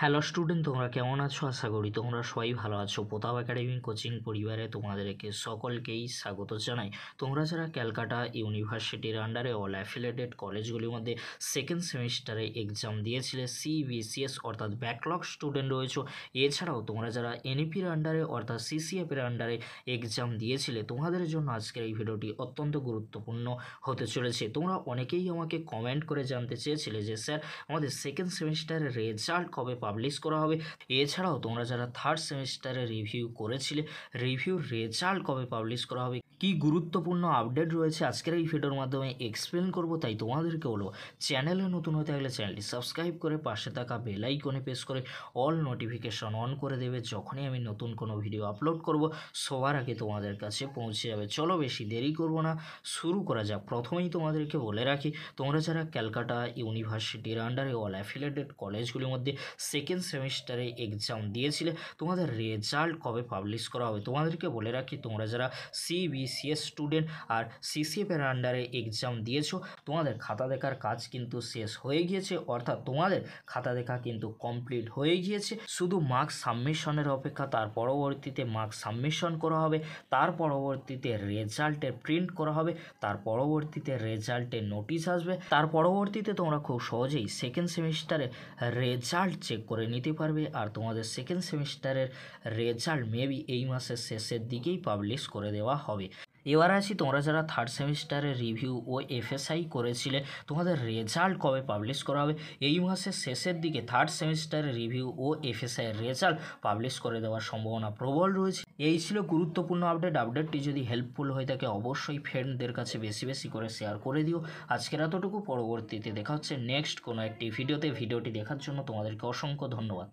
Hello student, তোমরা কেমন আছো? আশা করি তোমরা সবাই ভালো আছো। প্রতাপ একাডেমি কোচিং পরিবারে তোমাদেরকে সকলকেই স্বাগত জানাই। তোমরা যারা ক্যালকাটা ইউনিভার্সিটির আন্ডারে অল অ্যাফিলিয়েটেড কলেজগুলির মধ্যে সেকেন্ড সেমিস্টারে এক্সাম দিয়েছিলে, সিবিসিএস অর্থাৎ ব্যাকলগ স্টুডেন্ট রয়েছো, এছাড়াও তোমরা যারা এনইপির আন্ডারে অর্থাৎ সিসিএফের আন্ডারে এক্সাম দিয়েছিলে, তোমাদের জন্য আজকের এই ভিডিওটি অত্যন্ত গুরুত্বপূর্ণ হতে চলেছে। তোমরা অনেকেই আমাকে কমেন্ট করে জানতে চেয়েছিলে যে স্যার, আমাদের সেকেন্ড সেমিস্টারের রেজাল্ট কবে পাবলিশ করা হবে, এছাড়াও তোমরা যারা থার্ড সেমিস্টারে রিভিউ করেছিলে, রিভিউর রেজাল্ট কবে পাবলিশ করা হবে, কি গুরুত্বপূর্ণ আপডেট রয়েছে আজকের এই ভিডিওর মাধ্যমে এক্সপ্লেন করব। তাই তোমাদেরকে বলবো, চ্যানেলে নতুন হতে থাকলে চ্যানেলটি সাবস্ক্রাইব করে পাশে থাকা বেল আইকনে প্রেস করে অল নোটিফিকেশন অন করে দেবে। যখনই আমি নতুন কোনো ভিডিও আপলোড করব সবার আগে তোমাদের কাছে পৌঁছে যাবে। চলো বেশি দেরি করব না, শুরু করা যাক। প্রথমেই তোমাদেরকে বলে রাখি, তোমরা যারা ক্যালকাটা ইউনিভার্সিটির আন্ডারে অল অ্যাফিলিয়েটেড কলেজগুলির মধ্যে সেকেন্ড সেমিস্টারে এক্সাম দিয়েছিলে, তোমাদের রেজাল্ট কবে পাবলিশ করা হবে। তোমাদেরকে বলে রাখি, তোমরা যারা সিবিসিএস স্টুডেন্ট আর সিসিএফের আন্ডারে এক্সাম দিয়েছো, তোমাদের খাতা দেখার কাজ কিন্তু শেষ হয়ে গিয়েছে, অর্থাৎ তোমাদের খাতা দেখা কিন্তু কমপ্লিট হয়ে গিয়েছে। শুধু মার্কস সাবমিশনের অপেক্ষা। তার পরবর্তীতে মার্কস সাবমিশন করা হবে, তার পরবর্তীতে রেজাল্টের প্রিন্ট করা হবে, তার পরবর্তীতে রেজাল্টের নোটিশ আসবে, তার পরবর্তীতে তোমরা খুব সহজেই সেকেন্ড সেমিস্টারে রেজাল্ট চেক করে নিতে পারবে। আর তোমাদের সেকেন্ড সেমিস্টারের রেজাল্ট মেবি এই মাসের শেষের দিকেই পাবলিশ করে দেওয়া হবে। এবার আছি, তোমরা যারা থার্ড সেমিস্টারের রিভিউ ও এফএসআই করেছিলে, তোমাদের রেজাল্ট কবে পাবলিশ করা হবে। এই মাসের শেষের দিকে থার্ড সেমিস্টারের রিভিউ ও এফএসআইয়ের রেজাল্ট পাবলিশ করে দেওয়ার সম্ভাবনা প্রবল রয়েছে। এই ছিল গুরুত্বপূর্ণ আপডেটটি যদি হেল্পফুল হয়ে থাকে অবশ্যই ফ্রেন্ডদের কাছে বেশি বেশি করে শেয়ার করে দিও। আজকের এতটুকু, পরবর্তীতে দেখা হচ্ছে নেক্সট কোনো একটি ভিডিওতে। ভিডিওটি দেখার জন্য তোমাদেরকে অসংখ্য ধন্যবাদ।